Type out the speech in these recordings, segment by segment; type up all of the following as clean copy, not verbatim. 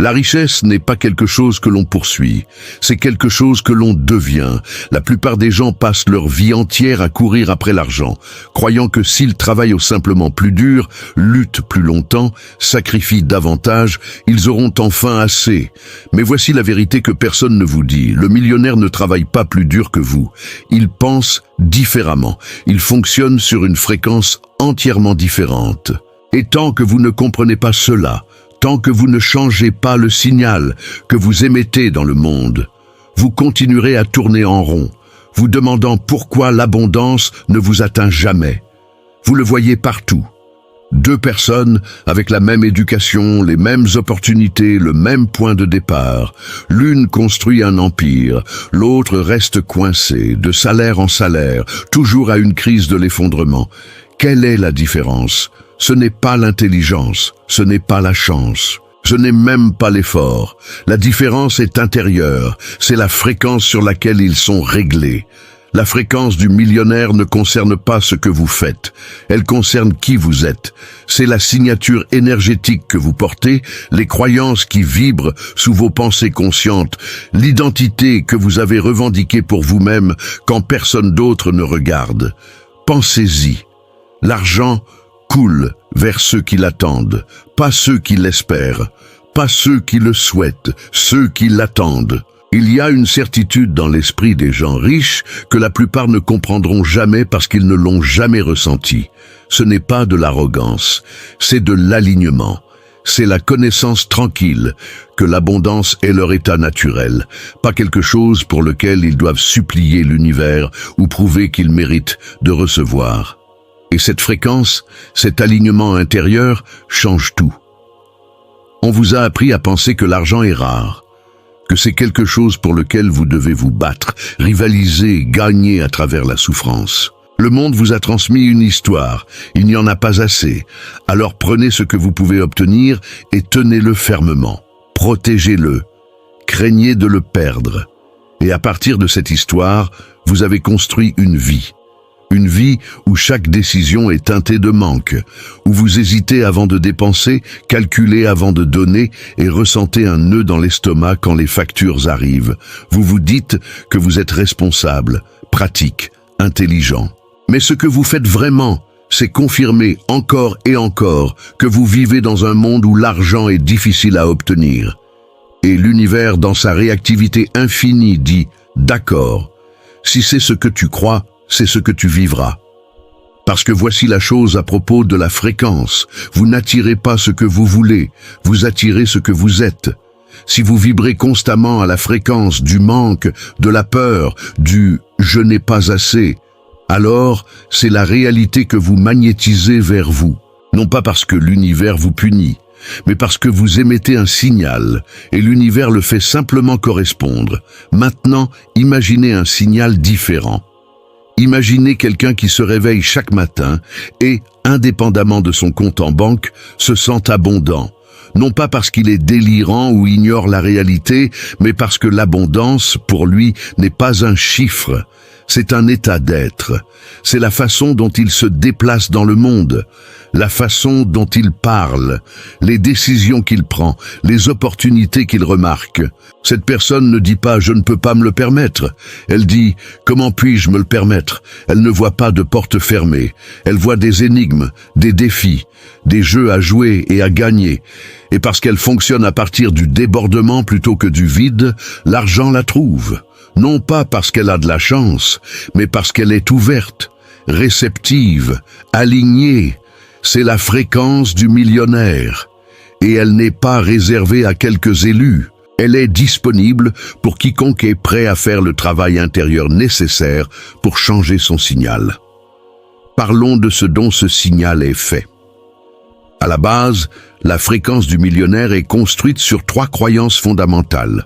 La richesse n'est pas quelque chose que l'on poursuit, c'est quelque chose que l'on devient. La plupart des gens passent leur vie entière à courir après l'argent, croyant que s'ils travaillent simplement plus dur, luttent plus longtemps, sacrifient davantage, ils auront enfin assez. Mais voici la vérité que personne ne vous dit. Le millionnaire ne travaille pas plus dur que vous. Il pense différemment. Il fonctionne sur une fréquence entièrement différente. Et tant que vous ne comprenez pas cela, tant que vous ne changez pas le signal que vous émettez dans le monde, vous continuerez à tourner en rond, vous demandant pourquoi l'abondance ne vous atteint jamais. Vous le voyez partout. Deux personnes avec la même éducation, les mêmes opportunités, le même point de départ. L'une construit un empire, l'autre reste coincée, de salaire en salaire, toujours à une crise de l'effondrement. Quelle est la différence ? Ce n'est pas l'intelligence, ce n'est pas la chance, ce n'est même pas l'effort. La différence est intérieure, c'est la fréquence sur laquelle ils sont réglés. La fréquence du millionnaire ne concerne pas ce que vous faites, elle concerne qui vous êtes. C'est la signature énergétique que vous portez, les croyances qui vibrent sous vos pensées conscientes, l'identité que vous avez revendiquée pour vous-même quand personne d'autre ne regarde. Pensez-y. L'argent coule vers ceux qui l'attendent, pas ceux qui l'espèrent, pas ceux qui le souhaitent, ceux qui l'attendent. Il y a une certitude dans l'esprit des gens riches que la plupart ne comprendront jamais parce qu'ils ne l'ont jamais ressenti. Ce n'est pas de l'arrogance, c'est de l'alignement. C'est la connaissance tranquille que l'abondance est leur état naturel, pas quelque chose pour lequel ils doivent supplier l'univers ou prouver qu'ils méritent de recevoir. Et cette fréquence, cet alignement intérieur, change tout. On vous a appris à penser que l'argent est rare, que c'est quelque chose pour lequel vous devez vous battre, rivaliser, gagner à travers la souffrance. Le monde vous a transmis une histoire, il n'y en a pas assez. Alors prenez ce que vous pouvez obtenir et tenez-le fermement. Protégez-le, craignez de le perdre. Et à partir de cette histoire, vous avez construit une vie. Une vie où chaque décision est teintée de manque, où vous hésitez avant de dépenser, calculez avant de donner et ressentez un nœud dans l'estomac quand les factures arrivent. Vous vous dites que vous êtes responsable, pratique, intelligent. Mais ce que vous faites vraiment, c'est confirmer encore et encore que vous vivez dans un monde où l'argent est difficile à obtenir. Et l'univers, dans sa réactivité infinie, dit « D'accord, si c'est ce que tu crois, c'est ce que tu vivras. » Parce que voici la chose à propos de la fréquence. Vous n'attirez pas ce que vous voulez, vous attirez ce que vous êtes. Si vous vibrez constamment à la fréquence du manque, de la peur, du « je n'ai pas assez », alors c'est la réalité que vous magnétisez vers vous. Non pas parce que l'univers vous punit, mais parce que vous émettez un signal, et l'univers le fait simplement correspondre. Maintenant, imaginez un signal différent. Imaginez quelqu'un qui se réveille chaque matin et, indépendamment de son compte en banque, se sent abondant. Non pas parce qu'il est délirant ou ignore la réalité, mais parce que l'abondance, pour lui, n'est pas un chiffre. C'est un état d'être. C'est la façon dont il se déplace dans le monde, la façon dont il parle, les décisions qu'il prend, les opportunités qu'il remarque. Cette personne ne dit pas « je ne peux pas me le permettre ». Elle dit « comment puis-je me le permettre ?» Elle ne voit pas de porte fermée. Elle voit des énigmes, des défis, des jeux à jouer et à gagner. Et parce qu'elle fonctionne à partir du débordement plutôt que du vide, l'argent la trouve. Non pas parce qu'elle a de la chance, mais parce qu'elle est ouverte, réceptive, alignée. C'est la fréquence du millionnaire. Et elle n'est pas réservée à quelques élus. Elle est disponible pour quiconque est prêt à faire le travail intérieur nécessaire pour changer son signal. Parlons de ce dont ce signal est fait. À la base, la fréquence du millionnaire est construite sur 3 croyances fondamentales.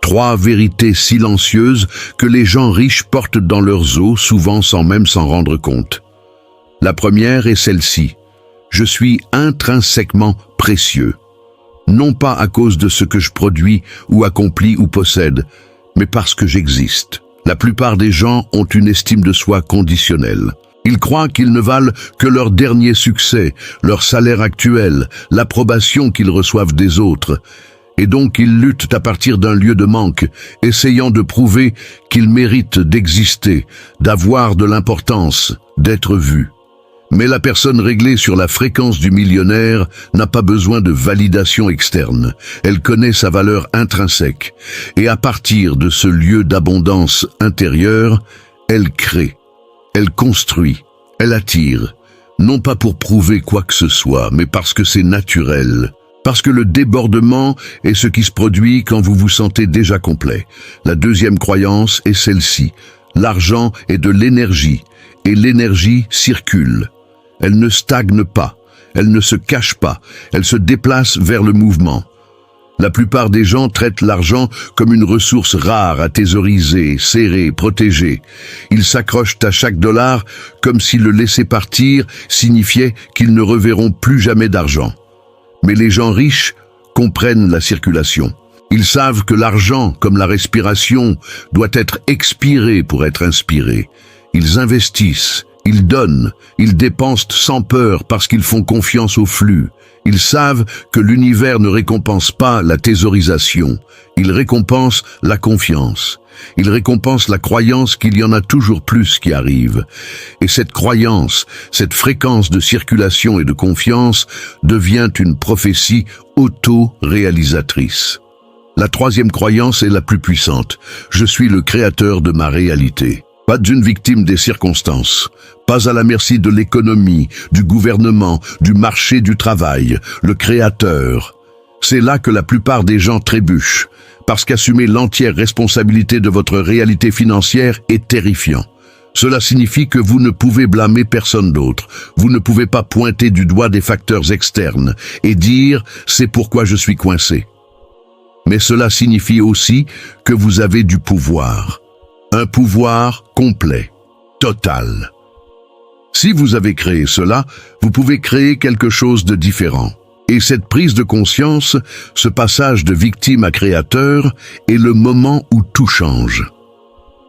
3 vérités silencieuses que les gens riches portent dans leurs os, souvent sans même s'en rendre compte. La première est celle-ci. Je suis intrinsèquement précieux. Non pas à cause de ce que je produis ou accomplis ou possède, mais parce que j'existe. La plupart des gens ont une estime de soi conditionnelle. Ils croient qu'ils ne valent que leur dernier succès, leur salaire actuel, l'approbation qu'ils reçoivent des autres. Et donc ils luttent à partir d'un lieu de manque, essayant de prouver qu'ils méritent d'exister, d'avoir de l'importance, d'être vus. Mais la personne réglée sur la fréquence du millionnaire n'a pas besoin de validation externe. Elle connaît sa valeur intrinsèque. Et à partir de ce lieu d'abondance intérieure, elle crée, elle construit, elle attire. Non pas pour prouver quoi que ce soit, mais parce que c'est naturel. Parce que le débordement est ce qui se produit quand vous vous sentez déjà complet. La deuxième croyance est celle-ci. L'argent est de l'énergie, et l'énergie circule. Elle ne stagne pas, elle ne se cache pas, elle se déplace vers le mouvement. La plupart des gens traitent l'argent comme une ressource rare à thésauriser, serrer, protéger. Ils s'accrochent à chaque dollar comme si le laisser partir signifiait qu'ils ne reverront plus jamais d'argent. Mais les gens riches comprennent la circulation. Ils savent que l'argent, comme la respiration, doit être expiré pour être inspiré. Ils investissent, ils donnent, ils dépensent sans peur parce qu'ils font confiance au flux. Ils savent que l'univers ne récompense pas la thésaurisation, il récompense la confiance. Il récompense la croyance qu'il y en a toujours plus qui arrivent. Et cette croyance, cette fréquence de circulation et de confiance devient une prophétie auto-réalisatrice. La troisième croyance est la plus puissante. Je suis le créateur de ma réalité. Pas d'une victime des circonstances, pas à la merci de l'économie, du gouvernement, du marché du travail, le créateur. C'est là que la plupart des gens trébuchent, parce qu'assumer l'entière responsabilité de votre réalité financière est terrifiant. Cela signifie que vous ne pouvez blâmer personne d'autre, vous ne pouvez pas pointer du doigt des facteurs externes et dire « c'est pourquoi je suis coincé ». Mais cela signifie aussi que vous avez du pouvoir. Un pouvoir complet, total. Si vous avez créé cela, vous pouvez créer quelque chose de différent. Et cette prise de conscience, ce passage de victime à créateur, est le moment où tout change.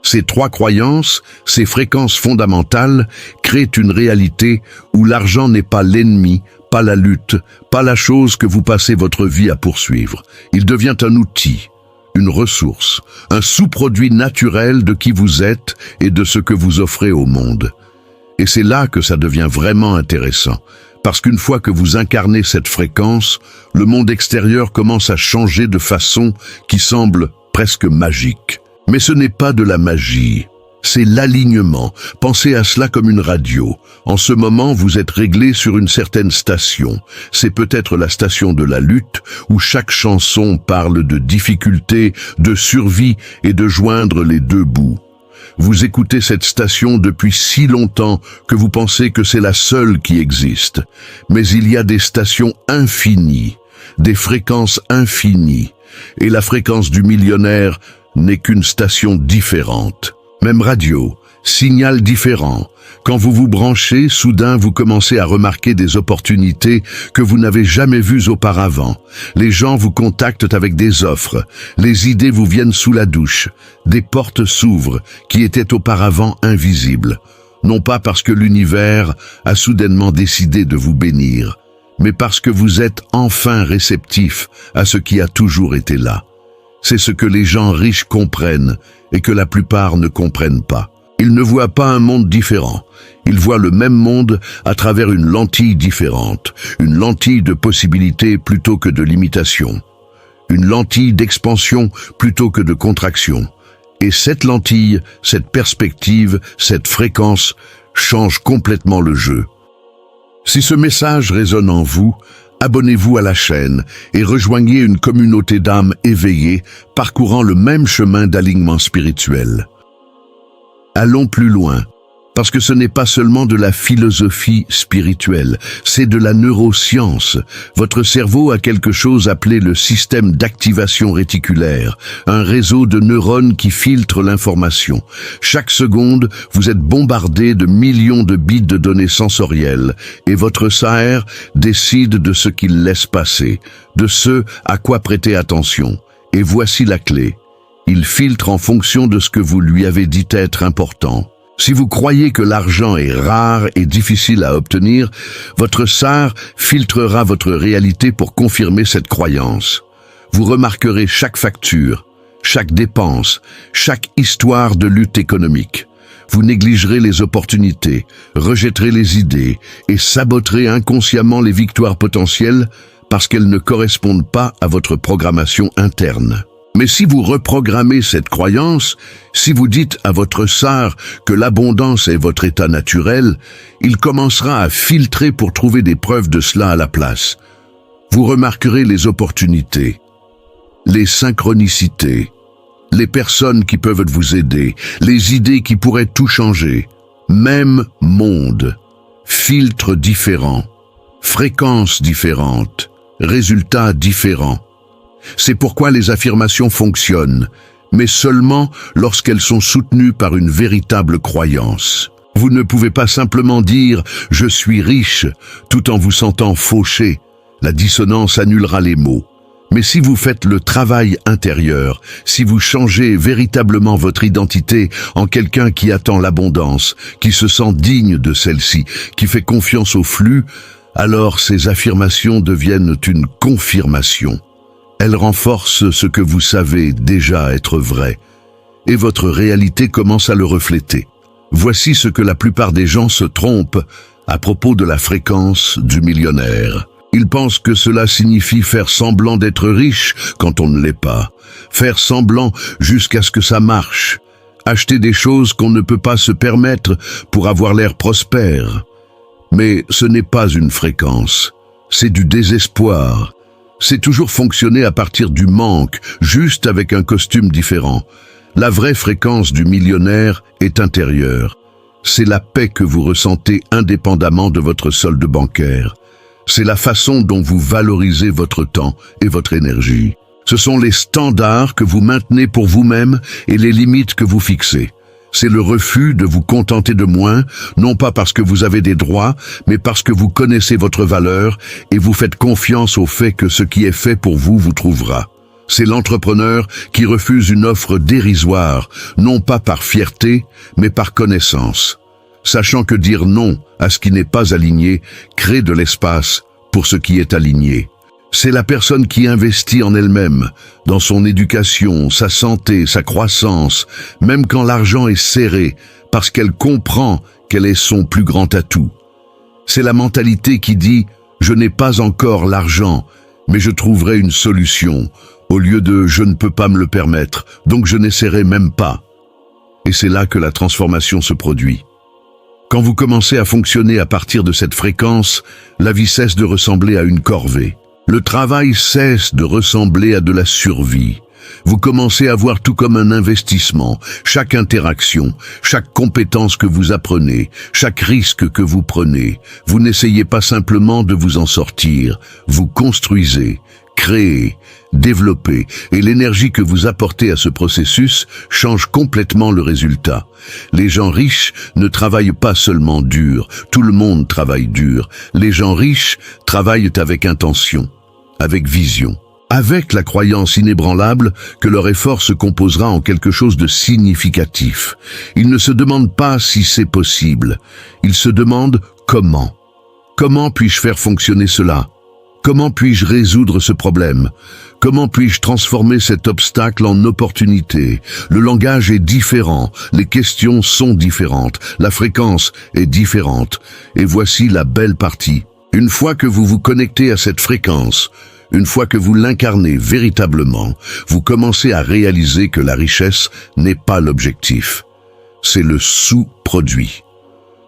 Ces trois croyances, ces fréquences fondamentales, créent une réalité où l'argent n'est pas l'ennemi, pas la lutte, pas la chose que vous passez votre vie à poursuivre. Il devient un outil, une ressource, un sous-produit naturel de qui vous êtes et de ce que vous offrez au monde. Et c'est là que ça devient vraiment intéressant. Parce qu'une fois que vous incarnez cette fréquence, le monde extérieur commence à changer de façon qui semble presque magique. Mais ce n'est pas de la magie, c'est l'alignement. Pensez à cela comme une radio. En ce moment, vous êtes réglé sur une certaine station. C'est peut-être la station de la lutte, où chaque chanson parle de difficulté, de survie et de joindre les deux bouts. Vous écoutez cette station depuis si longtemps que vous pensez que c'est la seule qui existe. Mais il y a des stations infinies, des fréquences infinies. Et la fréquence du millionnaire n'est qu'une station différente. Même radio, signal différent. Quand vous vous branchez, soudain vous commencez à remarquer des opportunités que vous n'avez jamais vues auparavant. Les gens vous contactent avec des offres, les idées vous viennent sous la douche, des portes s'ouvrent qui étaient auparavant invisibles. Non pas parce que l'univers a soudainement décidé de vous bénir, mais parce que vous êtes enfin réceptif à ce qui a toujours été là. C'est ce que les gens riches comprennent et que la plupart ne comprennent pas. Ils ne voient pas un monde différent. Ils voient le même monde à travers une lentille différente, une lentille de possibilités plutôt que de limitation, une lentille d'expansion plutôt que de contraction. Et cette lentille, cette perspective, cette fréquence change complètement le jeu. Si ce message résonne en vous, abonnez-vous à la chaîne et rejoignez une communauté d'âmes éveillées parcourant le même chemin d'alignement spirituel. Allons plus loin, parce que ce n'est pas seulement de la philosophie spirituelle, c'est de la neuroscience. Votre cerveau a quelque chose appelé le système d'activation réticulaire, un réseau de neurones qui filtre l'information. Chaque seconde, vous êtes bombardé de millions de bits de données sensorielles, et votre cerveau décide de ce qu'il laisse passer, de ce à quoi prêter attention. Et voici la clé. Il filtre en fonction de ce que vous lui avez dit être important. Si vous croyez que l'argent est rare et difficile à obtenir, votre SAR filtrera votre réalité pour confirmer cette croyance. Vous remarquerez chaque facture, chaque dépense, chaque histoire de lutte économique. Vous négligerez les opportunités, rejetterez les idées et saboterez inconsciemment les victoires potentielles parce qu'elles ne correspondent pas à votre programmation interne. Mais si vous reprogrammez cette croyance, si vous dites à votre SAR que l'abondance est votre état naturel, il commencera à filtrer pour trouver des preuves de cela à la place. Vous remarquerez les opportunités, les synchronicités, les personnes qui peuvent vous aider, les idées qui pourraient tout changer. Même monde, filtres différents, fréquences différentes, résultats différents. C'est pourquoi les affirmations fonctionnent, mais seulement lorsqu'elles sont soutenues par une véritable croyance. Vous ne pouvez pas simplement dire « je suis riche » tout en vous sentant fauché. La dissonance annulera les mots. Mais si vous faites le travail intérieur, si vous changez véritablement votre identité en quelqu'un qui attend l'abondance, qui se sent digne de celle-ci, qui fait confiance au flux, alors ces affirmations deviennent une confirmation. Elles renforcent ce que vous savez déjà être vrai, et votre réalité commence à le refléter. Voici ce que la plupart des gens se trompent à propos de la fréquence du millionnaire. Ils pensent que cela signifie faire semblant d'être riche quand on ne l'est pas, faire semblant jusqu'à ce que ça marche, acheter des choses qu'on ne peut pas se permettre pour avoir l'air prospère. Mais ce n'est pas une fréquence, c'est du désespoir. C'est toujours fonctionner à partir du manque, juste avec un costume différent. La vraie fréquence du millionnaire est intérieure. C'est la paix que vous ressentez indépendamment de votre solde bancaire. C'est la façon dont vous valorisez votre temps et votre énergie. Ce sont les standards que vous maintenez pour vous-même et les limites que vous fixez. C'est le refus de vous contenter de moins, non pas parce que vous avez des droits, mais parce que vous connaissez votre valeur et vous faites confiance au fait que ce qui est fait pour vous vous trouvera. C'est l'entrepreneur qui refuse une offre dérisoire, non pas par fierté, mais par connaissance. Sachant que dire non à ce qui n'est pas aligné crée de l'espace pour ce qui est aligné. C'est la personne qui investit en elle-même, dans son éducation, sa santé, sa croissance, même quand l'argent est serré, parce qu'elle comprend quel est son plus grand atout. C'est la mentalité qui dit « je n'ai pas encore l'argent, mais je trouverai une solution », au lieu de « je ne peux pas me le permettre, donc je n'essaierai même pas ». Et c'est là que la transformation se produit. Quand vous commencez à fonctionner à partir de cette fréquence, la vie cesse de ressembler à une corvée. Le travail cesse de ressembler à de la survie. Vous commencez à voir tout comme un investissement. Chaque interaction, chaque compétence que vous apprenez, chaque risque que vous prenez. Vous n'essayez pas simplement de vous en sortir. Vous construisez, créez, développez, et l'énergie que vous apportez à ce processus change complètement le résultat. Les gens riches ne travaillent pas seulement dur, tout le monde travaille dur. Les gens riches travaillent avec intention, avec vision, avec la croyance inébranlable que leur effort se composera en quelque chose de significatif. Ils ne se demandent pas si c'est possible, ils se demandent comment. Comment puis-je faire fonctionner cela ? Comment puis-je résoudre ce problème ? Comment puis-je transformer cet obstacle en opportunité ? Le langage est différent, les questions sont différentes, la fréquence est différente. Et voici la belle partie. Une fois que vous vous connectez à cette fréquence, une fois que vous l'incarnez véritablement, vous commencez à réaliser que la richesse n'est pas l'objectif. C'est le sous-produit.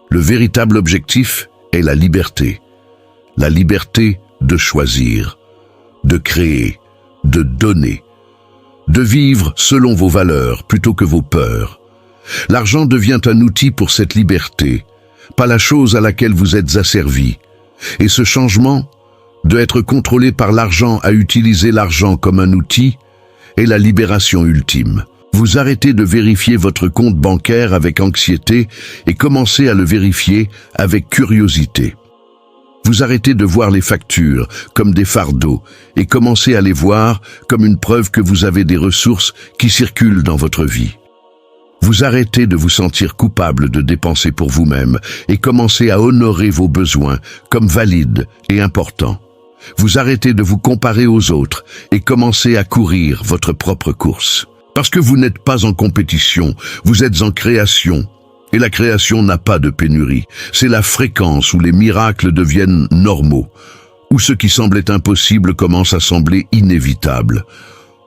Le véritable objectif est la liberté. La liberté de choisir, de créer, de donner, de vivre selon vos valeurs plutôt que vos peurs. L'argent devient un outil pour cette liberté, pas la chose à laquelle vous êtes asservi. Et ce changement, de être contrôlé par l'argent à utiliser l'argent comme un outil, est la libération ultime. Vous arrêtez de vérifier votre compte bancaire avec anxiété et commencez à le vérifier avec curiosité. Vous arrêtez de voir les factures comme des fardeaux et commencez à les voir comme une preuve que vous avez des ressources qui circulent dans votre vie. Vous arrêtez de vous sentir coupable de dépenser pour vous-même et commencez à honorer vos besoins comme valides et importants. Vous arrêtez de vous comparer aux autres et commencez à courir votre propre course. Parce que vous n'êtes pas en compétition, vous êtes en création. Et la création n'a pas de pénurie. C'est la fréquence où les miracles deviennent normaux, où ce qui semblait impossible commence à sembler inévitable,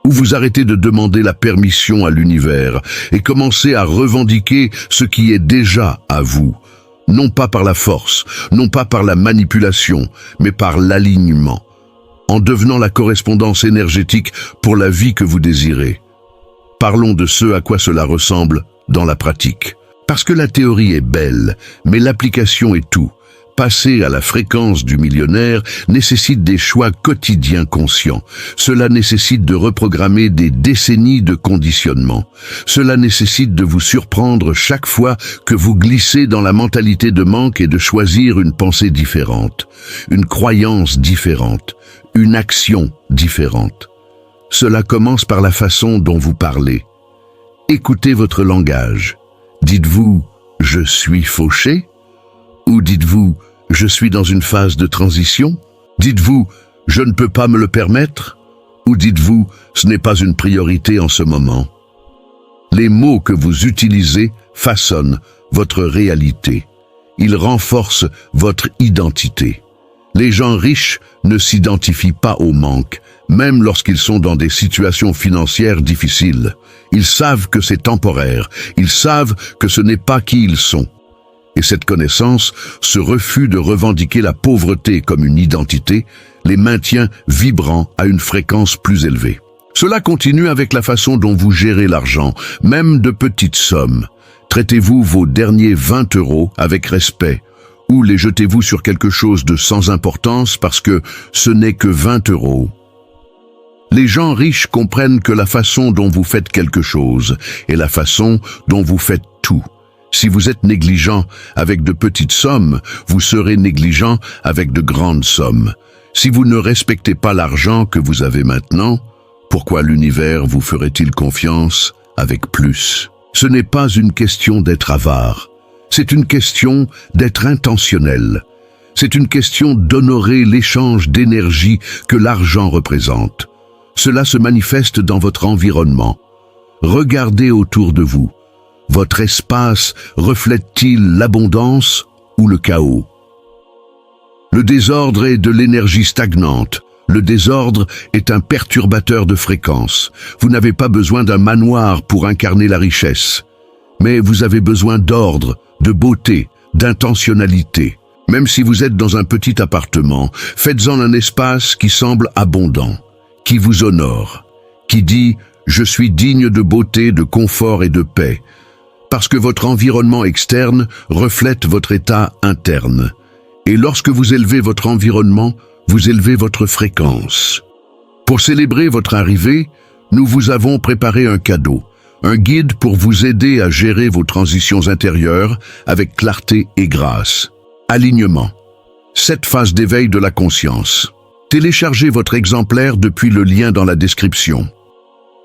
où vous arrêtez de demander la permission à l'univers et commencez à revendiquer ce qui est déjà à vous, non pas par la force, non pas par la manipulation, mais par l'alignement, en devenant la correspondance énergétique pour la vie que vous désirez. Parlons de ce à quoi cela ressemble dans la pratique. Parce que la théorie est belle, mais l'application est tout. Passer à la fréquence du millionnaire nécessite des choix quotidiens conscients. Cela nécessite de reprogrammer des décennies de conditionnement. Cela nécessite de vous surprendre chaque fois que vous glissez dans la mentalité de manque et de choisir une pensée différente, une croyance différente, une action différente. Cela commence par la façon dont vous parlez. Écoutez votre langage. Dites-vous « je suis fauché » ou dites-vous « je suis dans une phase de transition » ? Dites-vous « je ne peux pas me le permettre » ou dites-vous « ce n'est pas une priorité en ce moment ». Les mots que vous utilisez façonnent votre réalité. Ils renforcent votre identité. Les gens riches ne s'identifient pas au manque, même lorsqu'ils sont dans des situations financières difficiles. Ils savent que c'est temporaire, ils savent que ce n'est pas qui ils sont. Et cette connaissance, ce refus de revendiquer la pauvreté comme une identité, les maintient vibrants à une fréquence plus élevée. Cela continue avec la façon dont vous gérez l'argent, même de petites sommes. Traitez-vous vos derniers 20 € avec respect, ou les jetez-vous sur quelque chose de sans importance parce que ce n'est que 20 €. Les gens riches comprennent que la façon dont vous faites quelque chose est la façon dont vous faites tout. Si vous êtes négligent avec de petites sommes, vous serez négligent avec de grandes sommes. Si vous ne respectez pas l'argent que vous avez maintenant, pourquoi l'univers vous ferait-il confiance avec plus? Ce n'est pas une question d'être avare, c'est une question d'être intentionnel. C'est une question d'honorer l'échange d'énergie que l'argent représente. Cela se manifeste dans votre environnement. Regardez autour de vous. Votre espace reflète-t-il l'abondance ou le chaos? Le désordre est de l'énergie stagnante. Le désordre est un perturbateur de fréquence. Vous n'avez pas besoin d'un manoir pour incarner la richesse. Mais vous avez besoin d'ordre, de beauté, d'intentionnalité. Même si vous êtes dans un petit appartement, faites-en un espace qui semble abondant, qui vous honore, qui dit « je suis digne de beauté, de confort et de paix », parce que votre environnement externe reflète votre état interne. Et lorsque vous élevez votre environnement, vous élevez votre fréquence. Pour célébrer votre arrivée, nous vous avons préparé un cadeau, un guide pour vous aider à gérer vos transitions intérieures avec clarté et grâce. Alignement. 7 phases d'éveil de la conscience. Téléchargez votre exemplaire depuis le lien dans la description.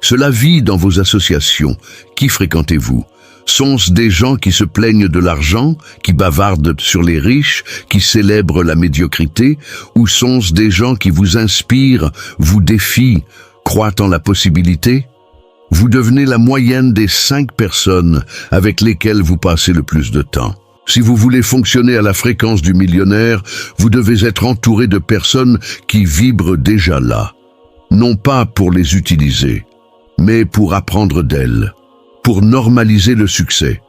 Cela vit dans vos associations. Qui fréquentez-vous? Sont-ce des gens qui se plaignent de l'argent, qui bavardent sur les riches, qui célèbrent la médiocrité, ou sont-ce des gens qui vous inspirent, vous défient, croient en la possibilité? Vous devenez la moyenne des 5 personnes avec lesquelles vous passez le plus de temps. Si vous voulez fonctionner à la fréquence du millionnaire, vous devez être entouré de personnes qui vibrent déjà là. Non pas pour les utiliser, mais pour apprendre d'elles, pour normaliser le succès,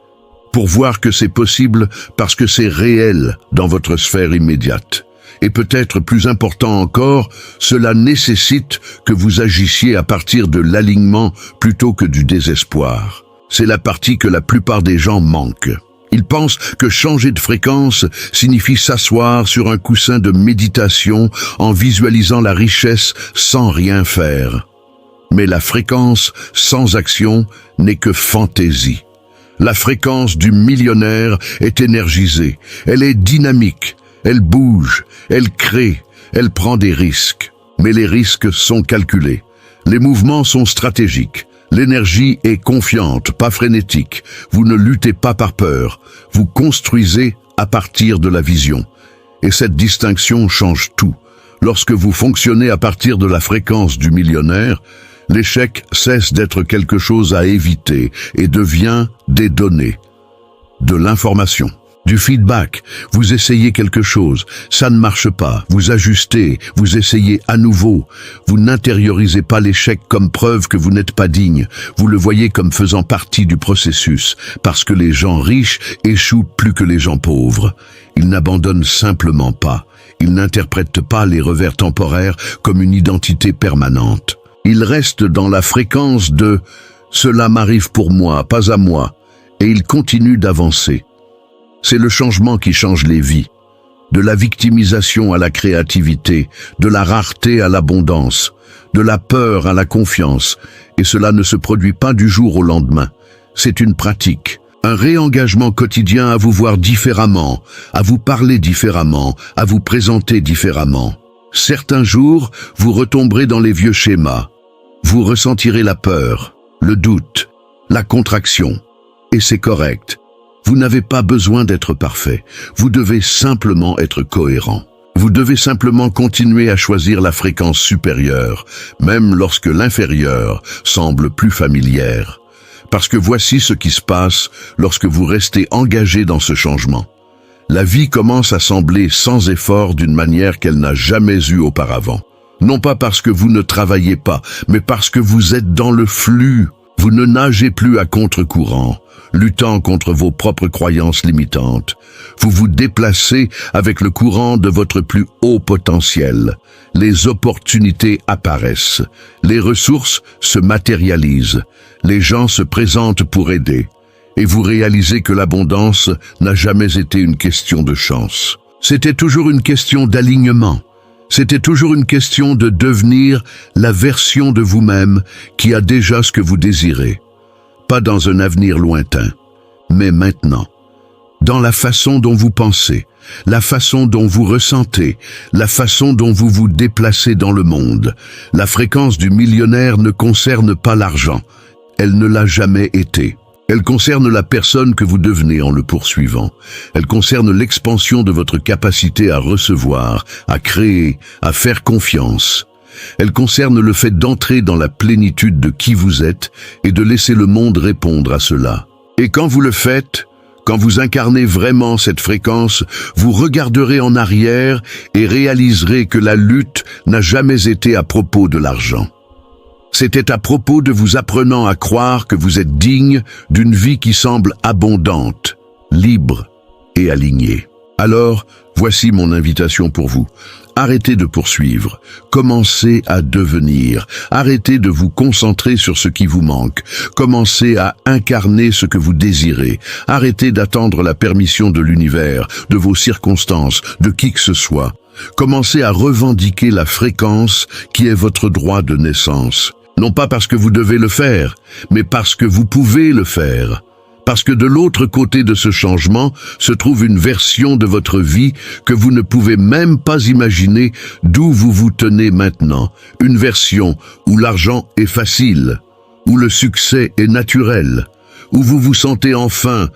pour voir que c'est possible parce que c'est réel dans votre sphère immédiate. Et peut-être plus important encore, cela nécessite que vous agissiez à partir de l'alignement plutôt que du désespoir. C'est la partie que la plupart des gens manquent. Ils pensent que changer de fréquence signifie s'asseoir sur un coussin de méditation en visualisant la richesse sans rien faire. Mais la fréquence sans action n'est que fantaisie. La fréquence du millionnaire est énergisée, elle est dynamique, elle bouge, elle crée, elle prend des risques. Mais les risques sont calculés, les mouvements sont stratégiques, L'énergie est confiante, pas frénétique. Vous ne luttez pas par peur. Vous construisez à partir de la vision. Et cette distinction change tout. Lorsque vous fonctionnez à partir de la fréquence du millionnaire, l'échec cesse d'être quelque chose à éviter et devient des données, de l'information, du feedback. Vous essayez quelque chose, ça ne marche pas, vous ajustez, vous essayez à nouveau. Vous n'intériorisez pas l'échec comme preuve que vous n'êtes pas digne, vous le voyez comme faisant partie du processus, parce que les gens riches échouent plus que les gens pauvres. Ils n'abandonnent simplement pas, ils n'interprètent pas les revers temporaires comme une identité permanente. Ils restent dans la fréquence de « cela m'arrive pour moi, pas à moi », et ils continuent d'avancer. C'est le changement qui change les vies, de la victimisation à la créativité, de la rareté à l'abondance, de la peur à la confiance, et cela ne se produit pas du jour au lendemain. C'est une pratique, un réengagement quotidien à vous voir différemment, à vous parler différemment, à vous présenter différemment. Certains jours, vous retomberez dans les vieux schémas. Vous ressentirez la peur, le doute, la contraction, et c'est correct. Vous n'avez pas besoin d'être parfait, vous devez simplement être cohérent. Vous devez simplement continuer à choisir la fréquence supérieure, même lorsque l'inférieure semble plus familière. Parce que voici ce qui se passe lorsque vous restez engagé dans ce changement. La vie commence à sembler sans effort d'une manière qu'elle n'a jamais eue auparavant. Non pas parce que vous ne travaillez pas, mais parce que vous êtes dans le flux. Vous ne nagez plus à contre-courant, luttant contre vos propres croyances limitantes. Vous vous déplacez avec le courant de votre plus haut potentiel. Les opportunités apparaissent, les ressources se matérialisent, les gens se présentent pour aider. Et vous réalisez que l'abondance n'a jamais été une question de chance. C'était toujours une question d'alignement. C'était toujours une question de devenir la version de vous-même qui a déjà ce que vous désirez. Pas dans un avenir lointain, mais maintenant. Dans la façon dont vous pensez, la façon dont vous ressentez, la façon dont vous vous déplacez dans le monde. La fréquence du millionnaire ne concerne pas l'argent. Elle ne l'a jamais été. Elle concerne la personne que vous devenez en le poursuivant. Elle concerne l'expansion de votre capacité à recevoir, à créer, à faire confiance. Elle concerne le fait d'entrer dans la plénitude de qui vous êtes et de laisser le monde répondre à cela. Et quand vous le faites, quand vous incarnez vraiment cette fréquence, vous regarderez en arrière et réaliserez que la lutte n'a jamais été à propos de l'argent. C'était à propos de vous apprenant à croire que vous êtes digne d'une vie qui semble abondante, libre et alignée. Alors, voici mon invitation pour vous. Arrêtez de poursuivre, commencez à devenir, arrêtez de vous concentrer sur ce qui vous manque, commencez à incarner ce que vous désirez, arrêtez d'attendre la permission de l'univers, de vos circonstances, de qui que ce soit. Commencez à revendiquer la fréquence qui est votre droit de naissance. Non pas parce que vous devez le faire, mais parce que vous pouvez le faire. Parce que de l'autre côté de ce changement se trouve une version de votre vie que vous ne pouvez même pas imaginer d'où vous vous tenez maintenant. Une version où l'argent est facile, où le succès est naturel, où vous vous sentez enfin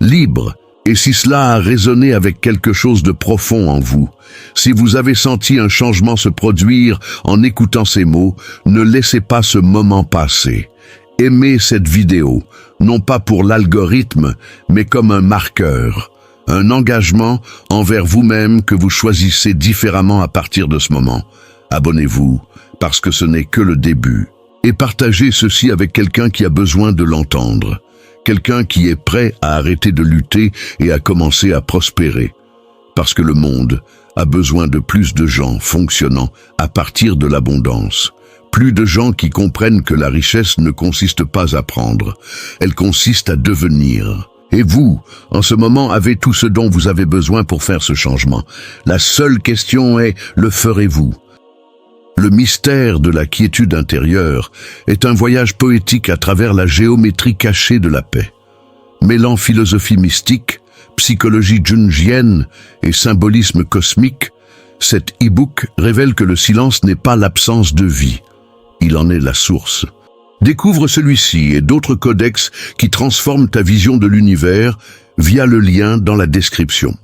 libre. Et si cela a résonné avec quelque chose de profond en vous, si vous avez senti un changement se produire en écoutant ces mots, ne laissez pas ce moment passer. Aimez cette vidéo, non pas pour l'algorithme, mais comme un marqueur, un engagement envers vous-même que vous choisissez différemment à partir de ce moment. Abonnez-vous, parce que ce n'est que le début. Et partagez ceci avec quelqu'un qui a besoin de l'entendre. Quelqu'un qui est prêt à arrêter de lutter et à commencer à prospérer. Parce que le monde a besoin de plus de gens fonctionnant à partir de l'abondance. Plus de gens qui comprennent que la richesse ne consiste pas à prendre, elle consiste à devenir. Et vous, en ce moment, avez tout ce dont vous avez besoin pour faire ce changement. La seule question est, le ferez-vous ? Le mystère de la quiétude intérieure est un voyage poétique à travers la géométrie cachée de la paix. Mêlant philosophie mystique, psychologie jungienne et symbolisme cosmique, cet e-book révèle que le silence n'est pas l'absence de vie, il en est la source. Découvre celui-ci et d'autres codex qui transforment ta vision de l'univers via le lien dans la description.